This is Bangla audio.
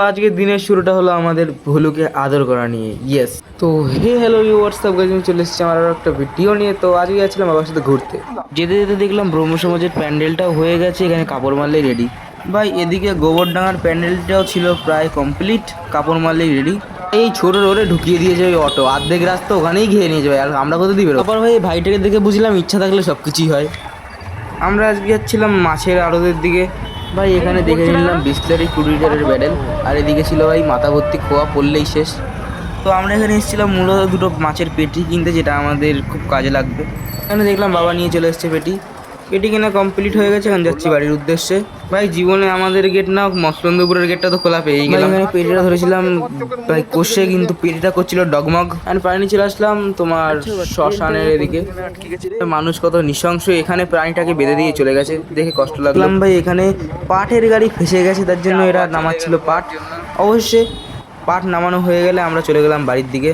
আজকের দিনের শুরুটা হলো আমাদের ভুলুকে আদর করা নিয়ে। ইয়েস, তো হ্যালো হোয়াটসঅ্যাপ গাইজ, আমি চলে এসেছি আমার আরও একটা ভিডিও নিয়ে। তো আজকে যাচ্ছিলাম বাবার সাথে ঘুরতে, যেতে যেতে দেখলাম ব্রহ্ম সমাজের প্যান্ডেলটাও হয়ে গেছে, এখানে কাপড় মারলেই রেডি। ভাই এদিকে গোবরডাঙ্গার প্যান্ডেলটাও ছিল প্রায় কমপ্লিট, কাপড় মারলেই রেডি। এই ছোট রোডে ঢুকিয়ে দিয়েছে ওই অটো, অর্ধেক রাস্তা ওখানেই ঘিরে নিয়ে যাবে, আর আমরা কোথাও দিবে। তারপর ভাই ভাইটাকে দেখে বুঝলাম ইচ্ছা থাকলে সব কিছুই হয়। আমরা আজকে যাচ্ছিলাম মাছের আড়তের দিকে। ভাই এখানে দেখে নিলাম বিসলারি 20 লিটারের ব্যারেল, আর এদিকে ছিল ভাই মাথা ভর্তি খোয়া, পড়লেই শেষ। তো আমরা এখানে এসেছিলাম মূলত দুটো মাছের পেটি কিনতে, যেটা আমাদের খুব কাজে লাগবে। এখানে দেখলাম বাবা নিয়ে চলে এসছে পেটি। পেটি কেনা কমপ্লিট হয়ে গেছে, এখন যাচ্ছি বাড়ির উদ্দেশ্যে। ভাই জীবনে আমাদের গেট না, মসলন্দপুরের গেটটা তো খোলা পেয়েই গেলাম। এখানে পেটিটা ধরেছিলাম ভাই কষে, কিন্তু পেটিটা করছিল ডগমগ। অ্যান্ড প্রাণী চলে আসলাম তোমার শ্মশানের এদিকে। মানুষ কত নৃশংস, এখানে প্রাণীটাকে বেঁধে দিয়ে চলে গেছে, দেখে কষ্ট লাগলাম। ভাই এখানে পাটের গাড়ি ফেসে গেছে, তার জন্য এরা নামাচ্ছিল পাট। অবশ্যই পাট নামানো হয়ে গেলে আমরা চলে গেলাম বাড়ির দিকে।